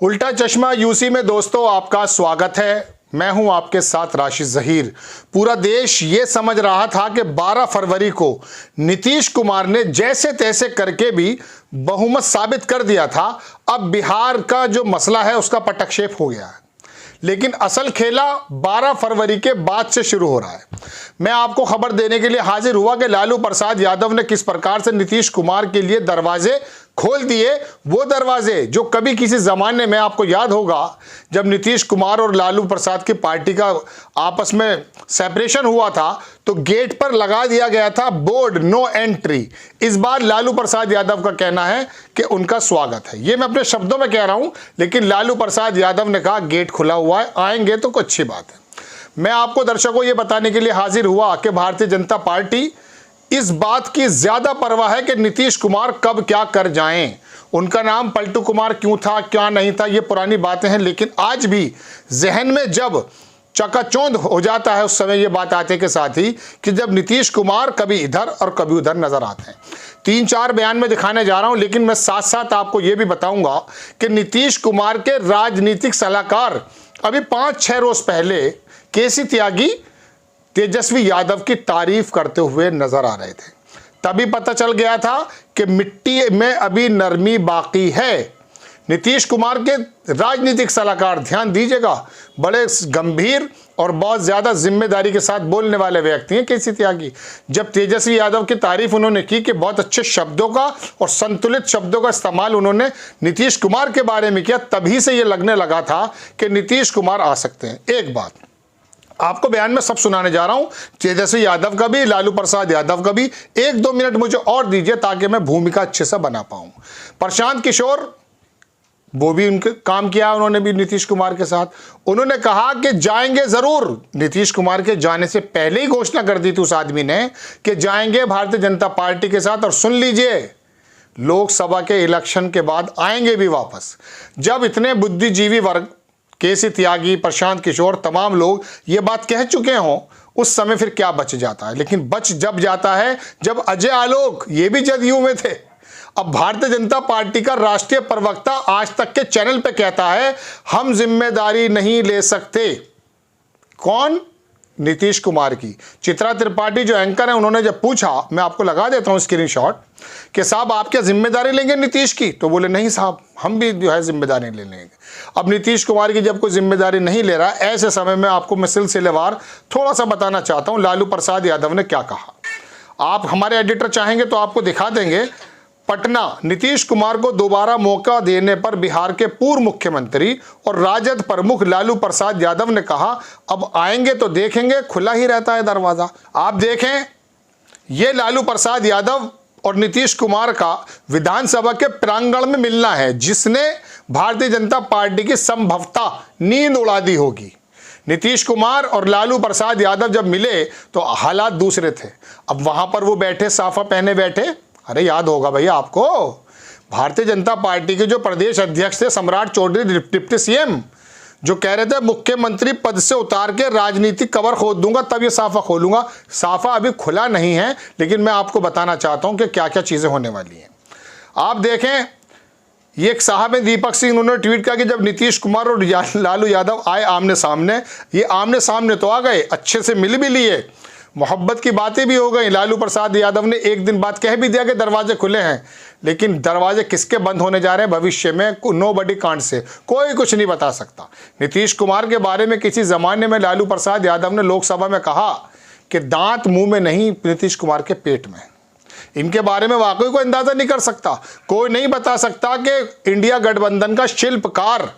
उल्टा चश्मा यूसी में दोस्तों आपका स्वागत है। मैं हूं आपके साथ राशिद जहीर। पूरा देश ये समझ रहा था कि 12 फरवरी को नीतीश कुमार ने जैसे तैसे करके भी बहुमत साबित कर दिया था। अब बिहार का जो मसला है उसका पटक्षेप हो गया है, लेकिन असल खेला 12 फरवरी के बाद से शुरू हो रहा है। मैं आपको खबर देने के लिए हाजिर हुआ कि लालू प्रसाद यादव ने किस प्रकार से नीतीश कुमार के लिए दरवाजे खोल दिए। वो दरवाजे जो कभी किसी जमाने में, आपको याद होगा जब नीतीश कुमार और लालू प्रसाद की पार्टी का आपस में सेपरेशन हुआ था तो गेट पर लगा दिया गया था बोर्ड नो एंट्री। इस बार लालू प्रसाद यादव का कहना है कि उनका स्वागत है। ये मैं अपने शब्दों में कह रहा हूं, लेकिन लालू प्रसाद यादव ने कहा गेट खुला हुआ है, आएंगे तो अच्छी बात है। मैं आपको दर्शकों ये बताने के लिए हाजिर हुआ कि भारतीय जनता पार्टी इस बात की ज्यादा परवाह है कि नीतीश कुमार कब क्या कर जाएं। उनका नाम पलटू कुमार क्यों था, क्या नहीं था, ये पुरानी बातें हैं, लेकिन आज भी जहन में जब चकाचौंध हो जाता है उस समय ये बात आते के साथ ही कि जब नीतीश कुमार कभी इधर और कभी उधर नजर आते हैं। 3-4 बयान में दिखाने जा रहा हूं, लेकिन मैं साथ साथ आपको यह भी बताऊंगा कि नीतीश कुमार के राजनीतिक सलाहकार अभी 5-6 रोज पहले केसी त्यागी तेजस्वी यादव की तारीफ करते हुए नजर आ रहे थे। तभी पता चल गया था कि मिट्टी में अभी नरमी बाकी है। नीतीश कुमार के राजनीतिक सलाहकार, ध्यान दीजिएगा, बड़े गंभीर और बहुत ज्यादा जिम्मेदारी के साथ बोलने वाले व्यक्ति हैं केसी त्यागी। जब तेजस्वी यादव की तारीफ उन्होंने की कि बहुत अच्छे शब्दों का और संतुलित शब्दों का इस्तेमाल उन्होंने नीतीश कुमार के बारे में किया, तभी से यह लगने लगा था कि नीतीश कुमार आ सकते हैं। एक बात आपको बयान में सब सुनाने जा रहा हूं, तेजस्वी यादव का भी, लालू प्रसाद यादव का भी। 1-2 मिनट मुझे और दीजिए ताकि मैं भूमिका अच्छे से बना पाऊं। प्रशांत किशोर, वो भी उनके काम किया उन्होंने भी नीतीश कुमार के साथ। उन्होंने कहा कि जाएंगे जरूर। नीतीश कुमार के जाने से पहले ही घोषणा कर दी थी उस आदमी ने कि जाएंगे भारतीय जनता पार्टी के साथ, और सुन लीजिए लोकसभा के इलेक्शन के बाद आएंगे भी वापस। जब इतने बुद्धिजीवी वर्ग केसी त्यागी, प्रशांत किशोर, तमाम लोग ये बात कह चुके हों, उस समय फिर क्या बच जाता है। लेकिन बच जब जाता है जब अजय आलोक, ये भी जदयू में थे, अब भारतीय जनता पार्टी का राष्ट्रीय प्रवक्ता आज तक के चैनल पे कहता है हम जिम्मेदारी नहीं ले सकते। कौन? नीतीश कुमार की। चित्रा त्रिपाठी जो एंकर है, उन्होंने जब पूछा, मैं आपको लगा देता हूं स्क्रीनशॉट, कि साहब आप क्या जिम्मेदारी लेंगे नीतीश की, तो बोले नहीं साहब हम भी जो है जिम्मेदारी ले लेंगे। अब नीतीश कुमार की जब कोई जिम्मेदारी नहीं ले रहा, ऐसे समय में आपको मैं सिलसिलेवार थोड़ा सा बताना चाहता हूं लालू प्रसाद यादव ने क्या कहा। आप हमारे एडिटर चाहेंगे तो आपको दिखा देंगे। पटना, नीतीश कुमार को दोबारा मौका देने पर बिहार के पूर्व मुख्यमंत्री और राजद प्रमुख लालू प्रसाद यादव ने कहा अब आएंगे तो देखेंगे, खुला ही रहता है दरवाजा। आप देखें, ये लालू प्रसाद यादव और नीतीश कुमार का विधानसभा के प्रांगण में मिलना है, जिसने भारतीय जनता पार्टी की संभवतः नींद उड़ा दी होगी। नीतीश कुमार और लालू प्रसाद यादव जब मिले तो हालात दूसरे थे। अब वहां पर वो बैठे, साफा पहने बैठे, अरे याद होगा भैया आपको, भारतीय जनता पार्टी के जो प्रदेश अध्यक्ष थे सम्राट चौधरी, डिप्टी सीएम, जो कह रहे थे मुख्यमंत्री पद से उतार के राजनीतिक कवर खोद दूंगा तब ये साफा खोलूंगा। साफा अभी खुला नहीं है, लेकिन मैं आपको बताना चाहता हूं कि क्या क्या चीजें होने वाली हैं। आप देखें, ये एक साहब है दीपक सिंह, उन्होंने ट्वीट किया कि जब नीतीश कुमार और लालू यादव आए आमने सामने, ये आमने सामने तो आ गए, अच्छे से मिल भी लिए, मोहब्बत की बातें भी हो गई। लालू प्रसाद यादव ने एक दिन बाद कह भी दिया कि दरवाजे खुले हैं, लेकिन दरवाजे किसके बंद होने जा रहे हैं भविष्य में, नोबडी कांट से कोई कुछ नहीं बता सकता। नीतीश कुमार के बारे में किसी जमाने में लालू प्रसाद यादव ने लोकसभा में कहा कि दांत मुंह में नहीं, नीतीश कुमार के पेट में। इनके बारे में वाकई कोई अंदाजा नहीं कर सकता, कोई नहीं बता सकता कि इंडिया गठबंधन का शिल्पकार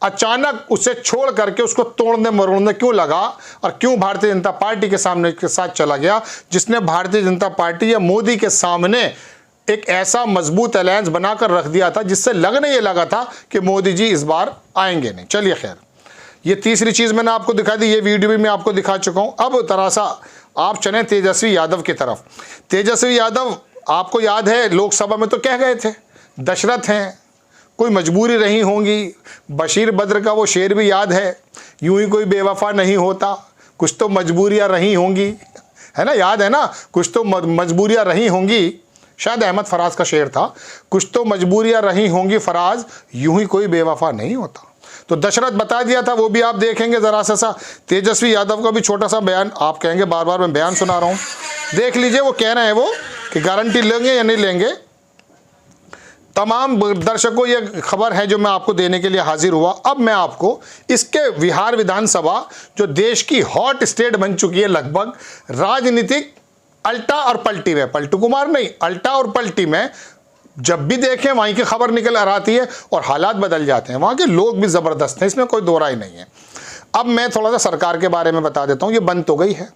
अचानक उसे छोड़ करके उसको तोड़ने मरोड़ने क्यों लगा, और क्यों भारतीय जनता पार्टी के सामने के साथ चला गया, जिसने भारतीय जनता पार्टी या मोदी के सामने एक ऐसा मजबूत अलायंस बनाकर रख दिया था जिससे लगने ये लगा था कि मोदी जी इस बार आएंगे नहीं। चलिए खैर, ये तीसरी चीज मैंने आपको दिखा दी, ये वीडियो भी मैं आपको दिखा चुका हूं। अब तरह सा आप चले तेजस्वी यादव की तरफ। तेजस्वी यादव, आपको याद है लोकसभा में तो कह गए थे दशरथ हैं, कोई मजबूरी रही होंगी। बशीर बद्र का वो शेर भी याद है, यूं ही कोई बेवफा नहीं होता, कुछ तो मजबूरियां रही होंगी, है ना, याद है ना, कुछ तो मजबूरियां रही होंगी, शायद अहमद फराज का शेर था, कुछ तो मजबूरियां रही होंगी फराज, यूं ही कोई बेवफा नहीं होता। तो दशरथ बता दिया था, वो भी आप देखेंगे जरा सा। तेजस्वी यादव का भी छोटा सा बयान, आप कहेंगे बार बार मैं बयान सुना रहा हूं, देख लीजिए। वो कह रहे हैं वो कि गारंटी लेंगे या नहीं लेंगे। तमाम दर्शकों, ये खबर है जो मैं आपको देने के लिए हाजिर हुआ। अब मैं आपको इसके बिहार विधानसभा, जो देश की हॉट स्टेट बन चुकी है लगभग, राजनीतिक अल्टा और पलटी में, पलटू कुमार नहीं, अल्टा और पलटी में जब भी देखें वहीं की खबर निकल आती है और हालात बदल जाते हैं। वहाँ के लोग भी ज़बरदस्त हैं, इसमें कोई दो राय नहीं है। अब मैं थोड़ा सा सरकार के बारे में बता देता हूँ। ये बंद तो गई है,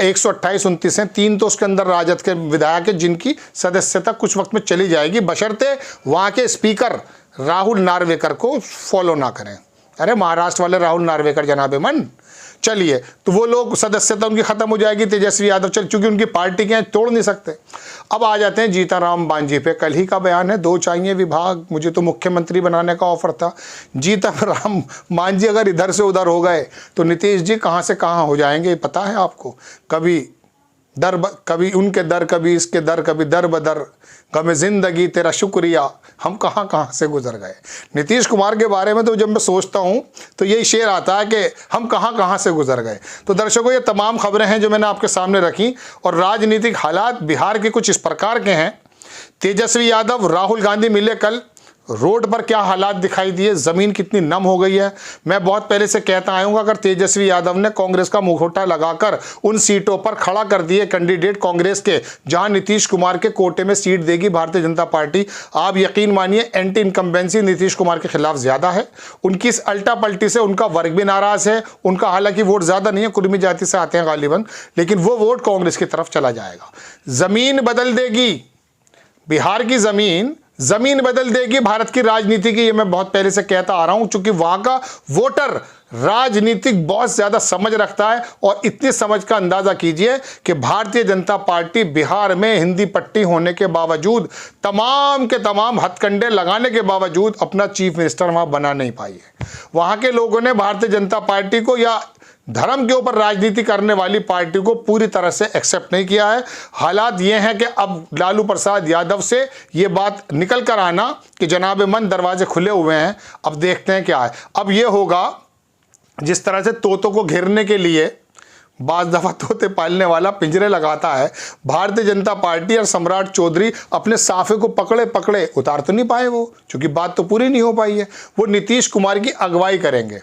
128-29 हैं, 3 तो उसके अंदर राजद के विधायक हैं जिनकी सदस्यता कुछ वक्त में चली जाएगी, बशर्ते वहाँ के स्पीकर राहुल नार्वेकर को फॉलो ना करें। अरे महाराष्ट्र वाले राहुल नार्वेकर जनाबे मन, चलिए, तो वो लोग सदस्यता उनकी खत्म हो जाएगी। तेजस्वी यादव चूंकि उनकी पार्टी के तोड़ नहीं सकते। अब आ जाते हैं जीतनराम मांझी पे। कल ही का बयान है, 2 चाहिए विभाग, मुझे तो मुख्यमंत्री बनाने का ऑफर था। जीतनराम मांझी अगर इधर से उधर हो गए तो नीतीश जी कहाँ से कहाँ हो जाएंगे, पता है आपको। कभी उनके दर, कभी इसके दर, कभी दर बदर, गमे जिंदगी तेरा शुक्रिया, हम कहाँ कहाँ से गुजर गए। नीतीश कुमार के बारे में तो जब मैं सोचता हूँ तो यही शेर आता है कि हम कहाँ कहाँ से गुजर गए। तो दर्शकों, ये तमाम खबरें हैं जो मैंने आपके सामने रखी, और राजनीतिक हालात बिहार के कुछ इस प्रकार के हैं। तेजस्वी यादव, राहुल गांधी मिले कल, रोड पर क्या हालात दिखाई दिए, ज़मीन कितनी नम हो गई है। मैं बहुत पहले से कहता आया हूँ, अगर तेजस्वी यादव ने कांग्रेस का मुखौटा लगाकर उन सीटों पर खड़ा कर दिए कैंडिडेट कांग्रेस के जहां नीतीश कुमार के कोटे में सीट देगी भारतीय जनता पार्टी, आप यकीन मानिए एंटी इनकम्बेंसी नीतीश कुमार के खिलाफ ज़्यादा है। उनकी इस अल्टा पल्टी से उनका वर्ग भी नाराज़ है। उनका हालांकि वोट ज़्यादा नहीं है, कुर्मी जाति से आते हैं गालिबन, लेकिन वो वोट कांग्रेस की तरफ चला जाएगा। ज़मीन बदल देगी बिहार की, ज़मीन बदल देगी भारत की राजनीति की। ये मैं बहुत पहले से कहता आ रहा हूं, चूंकि वहां का वोटर राजनीतिक बहुत ज़्यादा समझ रखता है। और इतनी समझ का अंदाज़ा कीजिए कि भारतीय जनता पार्टी बिहार में हिंदी पट्टी होने के बावजूद, तमाम के तमाम हथकंडे लगाने के बावजूद अपना चीफ मिनिस्टर वहाँ बना नहीं पाई है। वहाँ के लोगों ने भारतीय जनता पार्टी को या धर्म के ऊपर राजनीति करने वाली पार्टी को पूरी तरह से एक्सेप्ट नहीं किया है। हालात ये हैं कि अब लालू प्रसाद यादव से ये बात निकल कर आना कि जनाबे मन दरवाजे खुले हुए हैं। अब देखते हैं क्या है। अब ये होगा, जिस तरह से तोतों को घेरने के लिए बाज दफा तोते पालने वाला पिंजरे लगाता है, भारतीय जनता पार्टी और सम्राट चौधरी अपने साफे को पकड़े पकड़े उतार तो नहीं पाए वो, क्योंकि बात तो पूरी नहीं हो पाई है। वो नीतीश कुमार की अगुवाई करेंगे।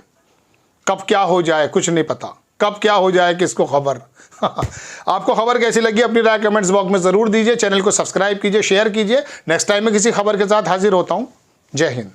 कब क्या हो जाए कुछ नहीं पता, कब क्या हो जाए किसको खबर। आपको खबर कैसी लगी अपनी राय कमेंट्स बॉक्स में ज़रूर दीजिए। चैनल को सब्सक्राइब कीजिए, शेयर कीजिए। नेक्स्ट टाइम में किसी खबर के साथ हाजिर होता हूं। जय हिंद।